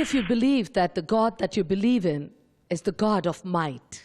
many of you believe that the God that you believe in is the God of might?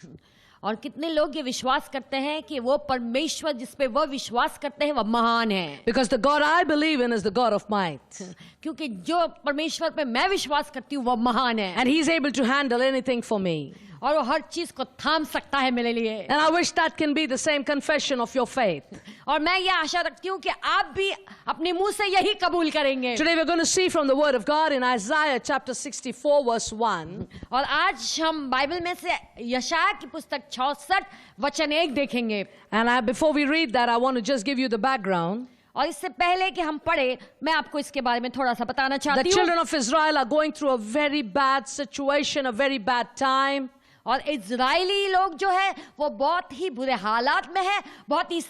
और कितने लोग ये विश्वास करते हैं कि वो परमेश्वर जिस पे वो विश्वास करते हैं वो महान है? Because the God I believe in is the God of might. क्योंकि जो परमेश्वर पे मैं विश्वास करती हूँ वो महान है, And He's able to handle anything for me. और वो हर चीज को थाम सकता है मेरे लिए. And I wish that can be the same confession of your faith. और मैं ये आशा रखती हूँ कि आप भी अपने मुंह से यही कबूल करेंगे. Today we're going to see from the Word of God in Isaiah chapter 64 verse 1. और आज हम बाइबल में से यशायाह की पुस्तक 66 वचन 1 देखेंगे. And before we read that, I want to just give you the background. और इससे पहले कि हम पढ़े, मैं आपको इसके बारे में थोड़ा सा बताना The चाहती हूँ. children of Israel are going through a very bad situation, a very bad time. और इजरायली लोग जो है वो बहुत ही बुरे हालात में है, बहुत ही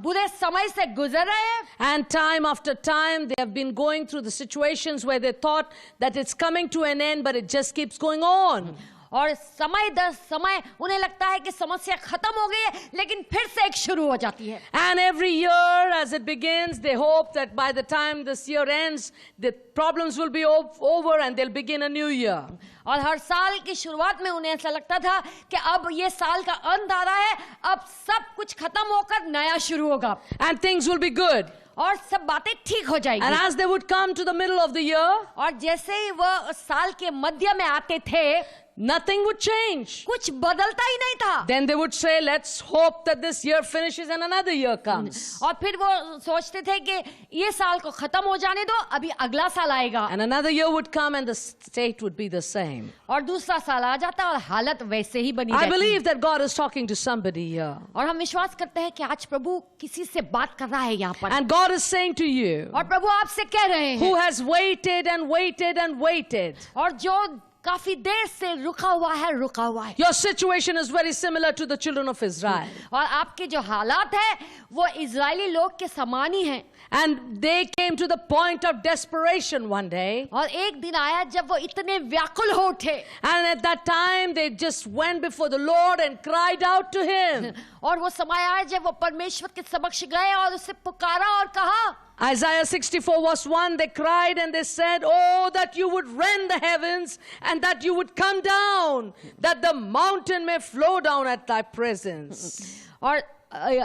बुरे समय से गुजर रहे हैं. And time after time they have been going through the situations where they thought that it's coming to an end, but it just keeps going on. और समय दर समय उन्हें लगता है कि समस्या खत्म हो गई है, लेकिन फिर से एक शुरू हो जाती है. And every year as it begins, they hope that by the time this year ends, the problems will be over and they'll begin a new year. और हर साल की शुरुआत में उन्हें ऐसा लगता था कि अब ये साल का अंत आ रहा है, अब सब कुछ खत्म होकर नया शुरू होगा. And things will be good. और सब बातें ठीक हो जाएगी. And as they would come to the middle of the year, और जैसे ही वह साल के मध्य में आते थे, nothing would change. कुछ बदलता ही नहीं था. Then they would say, let's hope that this year finishes and another year comes. और फिर वो सोचते थे कि ये साल को खत्म हो जाने दो, अभी अगला साल आएगा. And another year would come and the state would be the same. और दूसरा साल आ जाता और हालत वैसे ही बनी I रहती. believe that God is talking to somebody here. और हम विश्वास करते हैं कि आज प्रभु किसी से बात कर रहा है यहाँ पर. And God is saying to you, और प्रभु आपसे कह रहे who हैं, has waited and waited and waited. और जो काफी देर से रुका हुआ है. Your situation is very similar to the children of Israel. और आपके जो हालात है वो इजरायली लोग के समान ही हैं. And they came to the point of desperation one day. और एक दिन आया जब वो इतने व्याकुल हो उठे. And at that time they just went before the Lord and cried out to Him. और वो समय आया जब वो परमेश्वर के समक्ष गए और उसे पुकारा और कहा. Isaiah 64 verse 1, they cried and they said, oh, that you would rend the heavens and that you would come down, that the mountain may flow down at thy presence. और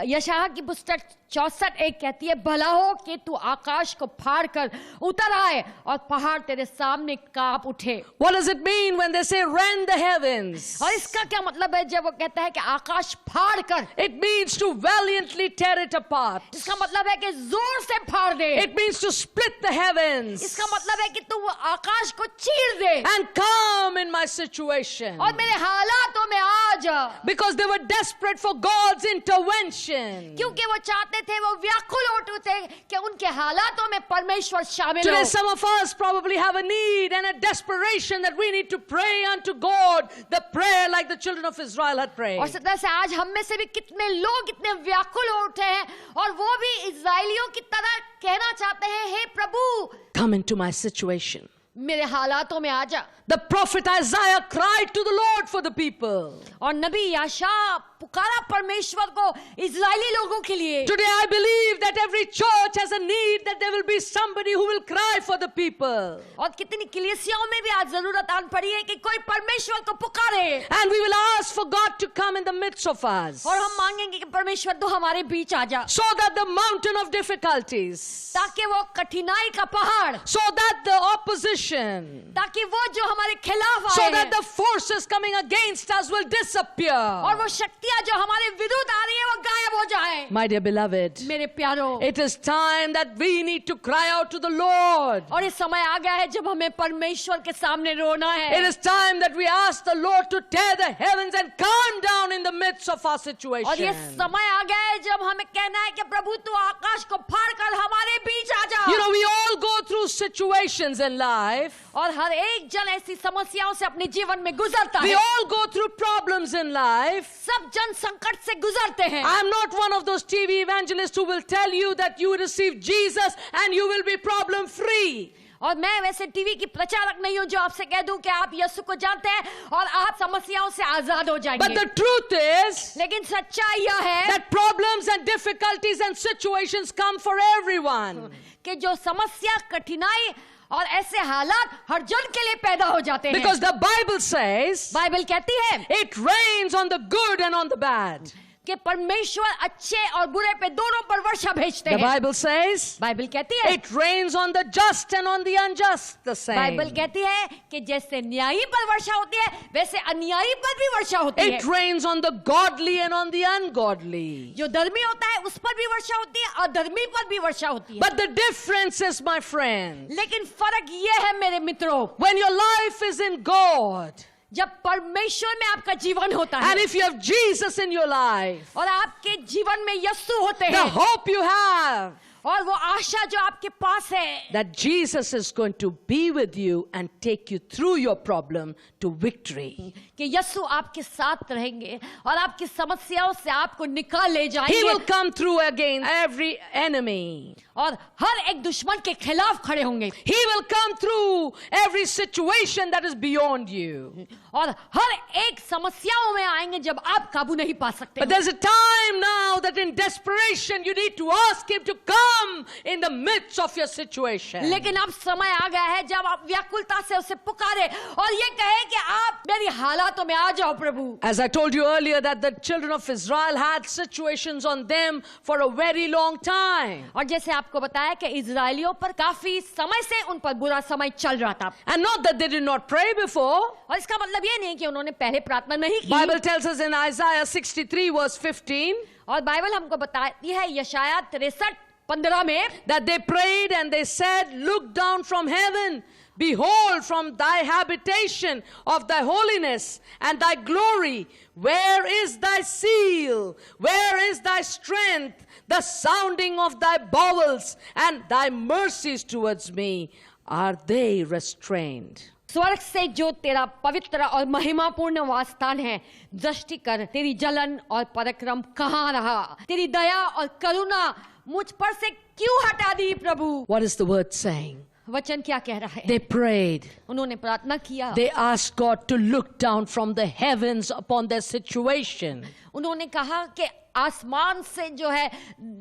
यशायाह की पुस्तक 64:1 कहती है, भला हो कि तू आकाश को फाड़ कर उतर आए और पहाड़ तेरे सामने कांप उठे. What does it mean when they say rend the heavens? और इसका क्या मतलब है जब वो कहता है कि आकाश फाड़ कर? It means to valiantly tear it apart. इसका मतलब है कि जोर से फाड़ दे. It means to split the heavens. इसका मतलब है कि तू आकाश को चीर दे. And come in my situation. और मेरे हालातों में आ जा. Because they were desperate for God's intervention. क्योंकि वो चाहते थे, वो व्याकुल होते थे कि उनके हालातों में परमेश्वर शामिल हो. Today some of us probably have a need and a desperation that we need to pray unto God, the prayer like the children of Israel had prayed. और इस तरह से आज हम में से भी कितने लोग इतने व्याकुल हो उठे हैं और वो भी इजरायलियों की तरह कहना चाहते हैं, हे प्रभु, come into my situation. मेरे हालातों में आ जा. The prophet Isaiah cried to the Lord for the people. और नबी यशायाह पुकारा परमेश्वर को इजरायली लोगों के लिए. Today I believe that every church has a need that there will be somebody who will cry for the people. और कितनी कलीसियाओं में भी आज जरूरत आन पड़ी है कि कोई परमेश्वर को पुकारे. And we will ask for God to come in the midst of us. और हम मांगेंगे कि परमेश्वर तो हमारे बीच आ जा. So that the mountain of difficulties, ताकि वो कठिनाई का पहाड़, so that the opposition, ताकि वो जो हमारे खिलाफ आए so हैं, that the forces coming against us will disappear. और वो शक्तियां जो हमारे विरुद्ध आ रही है वो गायब हो जाए. My dear beloved, मेरे प्यारों, it is time that we need to cry out to the Lord. और इस समय आ गया है जब हमें परमेश्वर के सामने रोना है. It is time that we ask the Lord to tear the heavens and come down in the midst of our situation. और ये समय आ गया है जब हमें कहना है कि प्रभु तू आकाश को फाड़ कर हमारे बीच आ जा. You know, we all go through situations in life. और हर एक जन ऐसी समस्याओं से अपने जीवन में गुजरता We है. all go through problems in life. सब जन संकट से गुजरते हैं. I'm not one of those TV evangelists who will tell you that you receive Jesus and you will be problem free. और मैं वैसे टीवी की प्रचारक नहीं हूं जो आपसे कह दूं कि आप यीशु को जानते हैं और आप समस्याओं से आजाद हो जाएंगे. But the truth is लेकिन सच्चाई यह है that problems and difficulties and situations come for everyone. कि जो समस्या, कठिनाई और ऐसे हालात हर जन के लिए पैदा हो जाते हैं Because the Bible says Bible कहती है it rains on the good and on the bad. कि परमेश्वर अच्छे और बुरे पे दोनों पर वर्षा भेजते The हैं Bible says बाइबल कहती है it rains on the just and on the unjust the same. Bible कहती है कि जैसे न्यायी पर वर्षा होती है वैसे अन्यायी पर भी वर्षा होती है It rains on the godly and on the ungodly. जो धर्मी होता है उस पर भी वर्षा होती है और धर्मी पर भी वर्षा होती है But the difference is, my friend, लेकिन फर्क ये है मेरे मित्रों when your life is in God, जब परमेश्वर में आपका जीवन होता है and if you have Jesus in your life, और आपके जीवन में यीशु होते the हैं hope you have और वो आशा जो आपके पास है that Jesus is going to be with you and take you through your problem to victory. कि यीशु आपके साथ रहेंगे और आपकी समस्याओं से आपको निकाल ले He जाएंगे will come through against every enemy. और हर एक दुश्मन के खिलाफ खड़े होंगे He will come through every situation that is beyond you. और हर एक समस्याओं में आएंगे जब आप काबू नहीं पा सकते But there's a time now that in desperation you need to ask Him to come in the midst of your situation. लेकिन अब समय आ गया है जब आप व्याकुलता से उसे पुकारे और ये कहे कि आप मेरी हालातों में आ जाओ प्रभु As I told you earlier that the children of Israel had situations on them for a very long time. और जैसे आपको बताया कि इजरायलियों पर काफी समय से उन पर बुरा समय चल रहा था And not that they did not pray before. और इसका मतलब ये नहीं कि उन्होंने पहले प्रार्थना नहीं की Bible tells us in Isaiah 63 verse 15 और बाइबल हमको बताती है यशाया 63:15 में that they prayed and they said, look down from heaven. Behold, from thy habitation of thy holiness and thy glory, where is thy seal? Where is thy strength? The sounding of thy bowels and thy mercies towards me, are they restrained? स्वर्ग से जो तेरा पवित्र और महिमापूर्ण वासस्थान है दृष्टि कर तेरी जलन और पराक्रम कहाँ रहा तेरी दया और करुणा मुझ पर से क्यों हटा दी प्रभु What is the word saying? वचन क्या कह रहा है They prayed. उन्होंने प्रार्थना किया They asked God to look down from the heavens upon their situation. उन्होंने कहा कि आसमान से जो है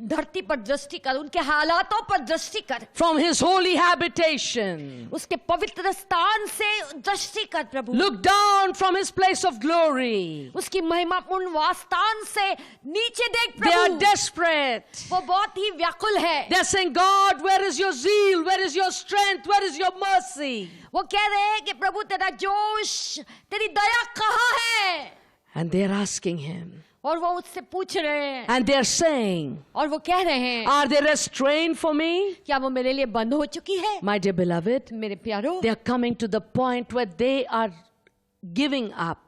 धरती पर दृष्टि कर उनके हालातों पर दृष्टि कर From his holy habitation. उसके पवित्र स्थान से दृष्टि कर प्रभु Look down from his place of glory. उसकी महिमापूर्ण वासस्थान से नीचे देख They are प्रभु desperate. वो बहुत ही व्याकुल है They're saying, God, where is your zeal? Where is your strength? Where is your mercy? वो कह रहे हैं कि प्रभु तेरा जोश तेरी दया कहाँ है And they're asking him. और वो उससे पूछ रहे हैं And they're saying, और वो कह रहे हैं are they restrained for me? क्या वो मेरे लिए बंद हो चुकी है My dear beloved, मेरे प्यारो they're coming to the point where they are giving up.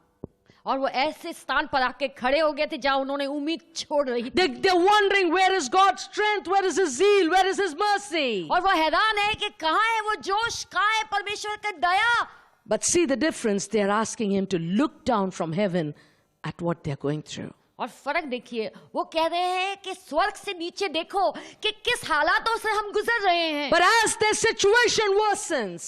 और वो ऐसे स्थान पर आके खड़े हो गए थे जहां उन्होंने उम्मीद छोड़ रही थी They're wondering, where is God's strength? Where is his zeal? Where is his mercy? और वो हैरान है कि कहाँ है वो जोश कहाँ है परमेश्वर का दया But see the difference. They're asking him to look down from heaven at what they're going through. और फर्क देखिए वो कह रहे हैं कि स्वर्ग से नीचे देखो कि किस हालातों से हम गुजर रहे हैं But as their situation worsens,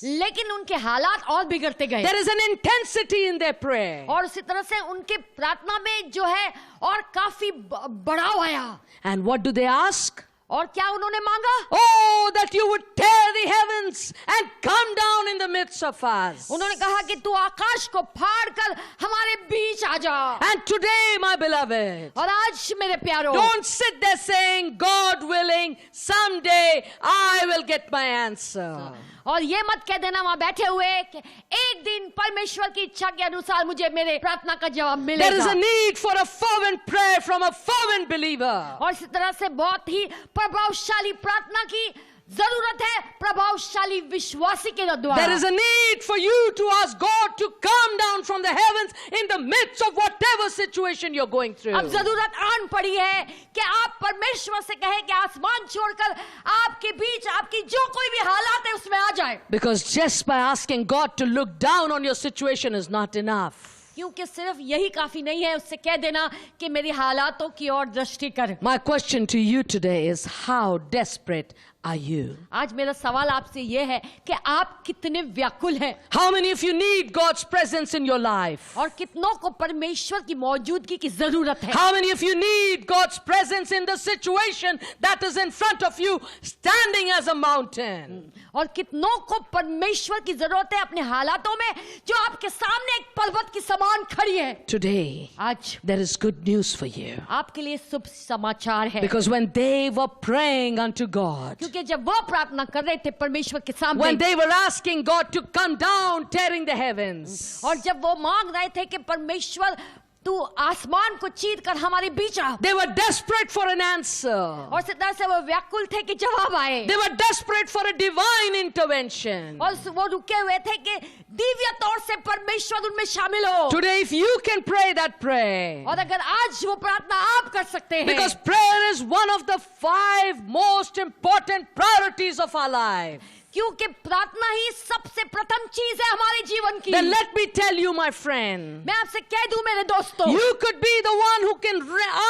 लेकिन उनके हालात और बिगड़ते गए there is an intensity in their prayer. और उसी तरह से उनके प्रार्थना में जो है और काफी बढ़ाव आया And what do they ask? और क्या उन्होंने मांगा Oh, that you would tear the heavens and come down in the midst of us. उन्होंने कहा कि तू आकाश को फाड़ कर हमारे बीच आ जा And today, my beloved, और आज मेरे प्यारो don't sit there saying, God willing, someday I will get my answer. और ये मत कह देना वहां बैठे हुए कि एक दिन परमेश्वर की इच्छा के अनुसार मुझे मेरे प्रार्थना का जवाब There is मिलेगा a need for a fervent prayer from a fervent believer. और इसी तरह से बहुत ही प्रभावशाली प्रार्थना की जरूरत है प्रभावशाली विश्वासी के द्वारा There is a need for you to ask God to come down from the heavens in the midst of whatever situation you're going through. अब जरूरत आन पड़ी है कि आप परमेश्वर से कहें कि आसमान छोड़कर आपके बीच आपकी जो कोई भी हालात है उसमें आ जाए Because just by asking God to look down on your situation is not enough. क्योंकि सिर्फ यही काफी नहीं है उससे कह देना कि मेरी हालातों की ओर दृष्टि कर My question to you today is, how desperate are you? आज मेरा सवाल आपसे ये है कि आप कितने व्याकुल हैं How many of you need God's presence in your life? और कितनों को परमेश्वर की मौजूदगी की जरूरत है. How many of you need God's presence in the situation that is in front of you, standing as a mountain? और कितनों को परमेश्वर की जरूरत है अपने हालातों में जो आपके सामने एक पर्वत की समान खड़ी है. Today, आज there is good news for you. आपके लिए शुभ समाचार है. Because when they were praying unto God, क्योंकि जब वो प्रार्थना कर रहे थे परमेश्वर के सामने, when they were asking God to come down, tearing the heavens, और जब वो मांग रहे थे कि परमेश्वर तू आसमान को चीर कर हमारे बीच आ, they were desperate for an answer. और इस तरह से वो व्याकुल थे कि जवाब आए. They were desperate for a divine intervention. और वो रुके हुए थे कि दिव्य तौर से परमेश्वर उनमें शामिल हो. Today, if you can pray that prayer, और अगर आज वो प्रार्थना आप कर सकते हैं, because prayer is one of the 5 most important priorities of our life, क्योंकि प्रार्थना ही सबसे प्रथम चीज है हमारे जीवन की. then let me tell you, my friend, मैं आपसे कह दूं मेरे दोस्तों, you could be the one who can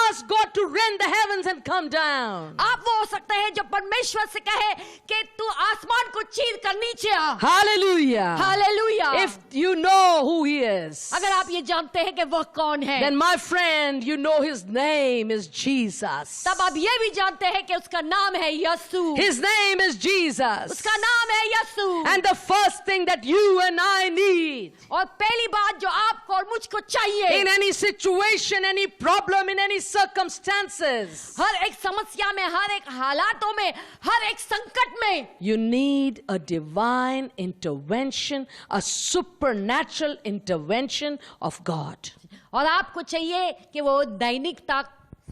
ask God to rend the heavens and come down. आप वो हो सकते हैं जो परमेश्वर से कहे कि तू आसमान को चीर कर नीचे आ. Hallelujah. Hallelujah. If you know who he is, अगर आप ये जानते हैं कि वह कौन है, then my friend, you know his name is Jesus. तब आप ये भी जानते हैं कि उसका नाम है यीशु. His name is Jesus. उसका नाम है यीशु. And the first thing that you and I need और पहली बात जो आपको और मुझको चाहिए, in any situation, any problem, in any circumstances, हर एक समस्या में, हर एक हालातों में, हर एक संकट में, you need a divine intervention, a supernatural intervention of God. और आपको चाहिए कि वो दैनिकता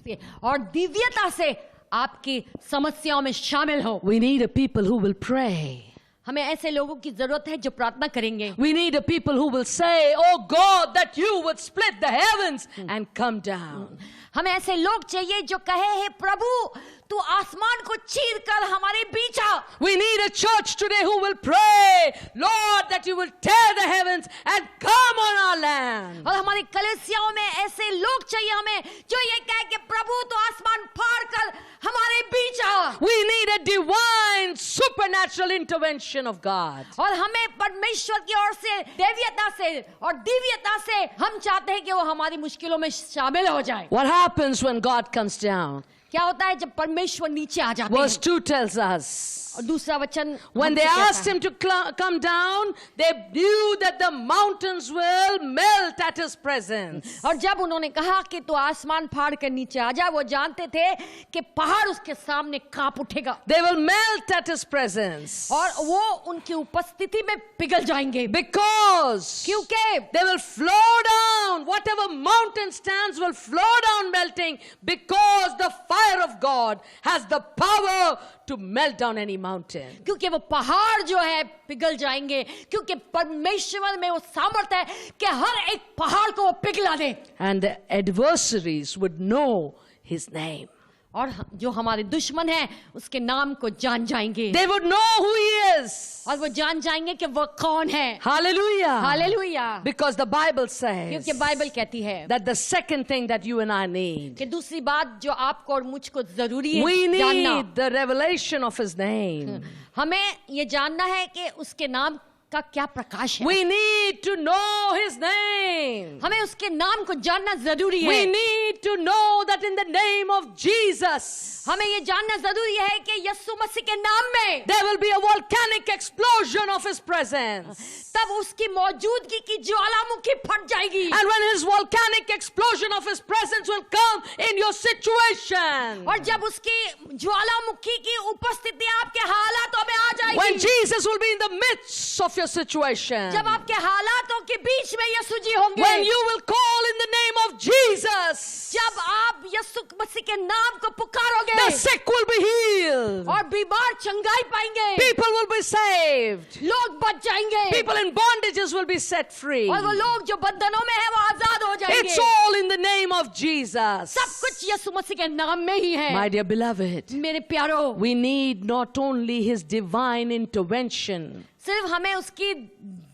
से और दिव्यता से आपकी समस्याओं में शामिल हो. We need a people who will pray. हमें ऐसे लोगों की जरूरत है जो प्रार्थना करेंगे. We need a people who will say, oh God, that you would split the heavens and come down. हमें ऐसे लोग चाहिए जो कहे, हे प्रभु तू आसमान को चीर कर हमारे बीच आ. We need a church today who will pray, Lord, that you will tear the heavens and come on our land. और हमारी कलीसियाओं में ऐसे लोग चाहिए हमें जो ये कहे कि प्रभु तू आसमान फाड़ कर हमारे बीच आ. We need a divine supernatural intervention of God. और हमें परमेश्वर की ओर से दैवीयता से और दिव्यता से हम चाहते हैं कि वो हमारी मुश्किलों में शामिल हो जाए. What happens when God comes down? क्या होता है जब परमेश्वर नीचे आ जाते Verse हैं? 2 tells us, और दूसरा वचन when they हमसे कहता asked है, him to come down, they knew that the mountains will melt at his presence. और जब उन्होंने कहा कि तू आसमान फाड़ कर नीचे आ जा, वो जानते थे कि पहाड़ उसके सामने कांप उठेगा They will melt at his presence. और वो उनकी उपस्थिति में पिघल जाएंगे. Because क्योंकि they will flow down, whatever mountain stands will flow down melting, because the fire of God has the power to melt down any mountain. क्योंकि वो पहाड़ जो है पिघल जाएंगे, क्योंकि परमेश्वर में वो सामर्थ्य है कि हर एक पहाड़ को वो पिघला दे. And the adversaries would know his name. और जो हमारे दुश्मन हैं उसके नाम को जान जाएंगे. They would know who he is. और वो जान जाएंगे कि वो कौन है. Hallelujah. Hallelujah. Because the Bible says क्योंकि बाइबल कहती है that the second thing that you and I need, कि दूसरी बात जो आपको और मुझको जरूरी है we जानना, need the revelation of his name. हमें ये जानना है कि उसके नाम का क्या प्रकाश है. We need to know his name. हमें उसके नाम को जानना जरूरी We है. need to know that in the name of Jesus, हमें ये जानना जरूरी है कि यीशु मसीह के नाम में there will be a volcanic explosion of his presence. तब उसकी मौजूदगी की ज्वालामुखी फट जाएगी. And when his volcanic explosion of his presence will come in your situation, और जब उसकी ज्वालामुखी की उपस्थिति आपके हालातों में आ when जाएगी, Jesus will be in the midst of your situation, जब आपके हालातों के बीच में यीशु जी होंगे, when you will call in the name of Jesus, जब आप यीशु मसीह के नाम को पुकारोगे, the sick will be healed, और बीमार चंगाई पाएंगे, people will be saved, लोग बच जाएंगे, people in bondages will be set free. और वो लोग जो बंधनों में है वो आजाद हो जाएंगे. It's all in the name of Jesus. सब कुछ यीशु मसीह के नाम में ही है. My dear beloved, मेरे प्यारो, we need not only his divine intervention, सिर्फ हमें उसकी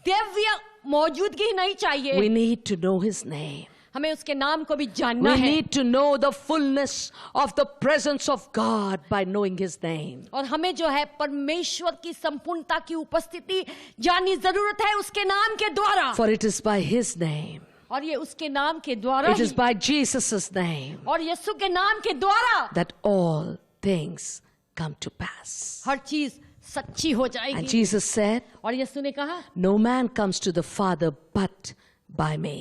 दिव्य मौजूदगी नहीं चाहिए, we need to know his name. हमें उसके नाम को भी जानना We है need to know the fullness of the presence of God by knowing His name. और हमें जो है परमेश्वर की संपूर्णता की उपस्थिति जाननी जरूरत है उसके नाम के द्वारा For it is by His name, और ये उसके नाम के द्वारा it is he by Jesus' name और यीशु के नाम के द्वारा that all things come to pass. हर चीज सच्ची हो And जाएगी Jesus said, और यीशु ने कहा no man comes to the Father but by me.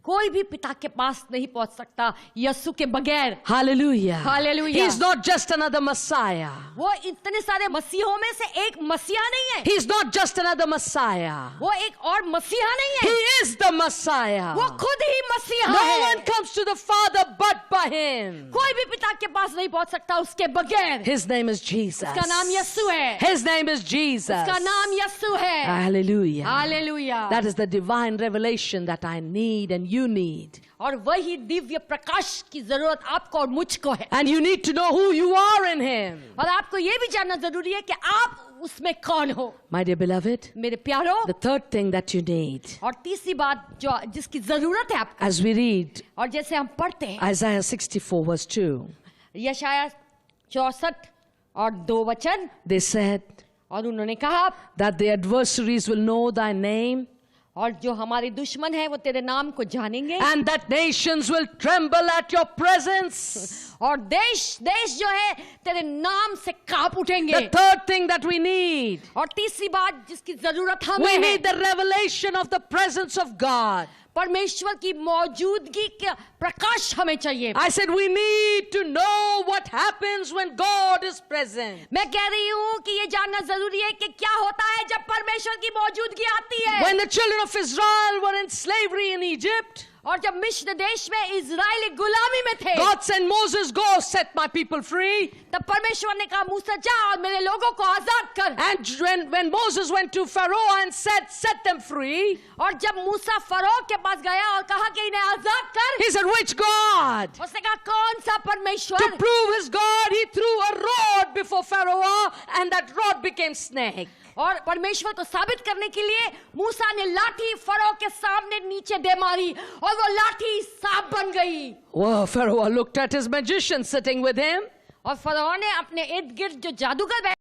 कोई भी पिता के पास नहीं पहुंच सकता यीशु के बगैर Hallelujah. Hallelujah. He's not just another Messiah. वो इतने सारे मसीहों में से एक मसीहा नहीं है He's not just another Messiah. वो एक और मसीहा नहीं He है is the Messiah. वो खुद ही मसीहा No है one comes to the Father but by Him. कोई भी पिता के पास नहीं पहुंच सकता उसके बगैर His name is Jesus. उसका नाम यीशु है His name is Jesus. उसका नाम यीशु है Hallelujah. Hallelujah That is the divine revelation that I need and you need. और वही दिव्य प्रकाश की जरूरत आपको और मुझको है And you need to know who you are in Him. और आपको ये भी जानना जरूरी है कि आप उसमें कौन हो My dear beloved, मेरे प्यारो the third thing that you need, और तीसरी बात जो जिसकी जरूरत है आपको as we read और जैसे हम पढ़ते हैं Isaiah 64 verse 2, यशाया 64 और 2 वचन they said और उन्होंने कहा that the adversaries will know thy name और जो हमारे दुश्मन है वो तेरे नाम को जानेंगे and that nations will tremble at your presence. और देश जो है तेरे नाम से कांप उठेंगे The third thing that we need, और तीसरी बात जिसकी जरूरत we हमें है need the revelation of the presence of God. परमेश्वर की मौजूदगी का प्रकाश हमें चाहिए I said we need to know what happens when God is present. मैं कह रही हूँ कि ये जानना जरूरी है कि क्या होता है जब परमेश्वर की मौजूदगी आती है When the children of Israel were in slavery in Egypt, और जब मिस्र देश में इजरायली गुलामी में थे God sent Moses, go set my people free. तब परमेश्वर ने कहा मूसा जा और मेरे लोगों को आजाद कर And when Moses went to Pharaoh and said, set them free, और जब मूसा फरोह के पास गया और कहा कि इन्हें आजाद कर he said, which God? उसने कहा कौन सा To परमेश्वर prove his God, he threw a rod before Pharaoh and that rod became snake. और परमेश्वर को साबित करने के लिए मूसा ने लाठी फरोह के सामने नीचे दे मारी और वो लाठी सांप बन गई Well, Pharaoh looked at his magician sitting with him. और फरोह ने अपने इर्द गिर्द जो जादूगर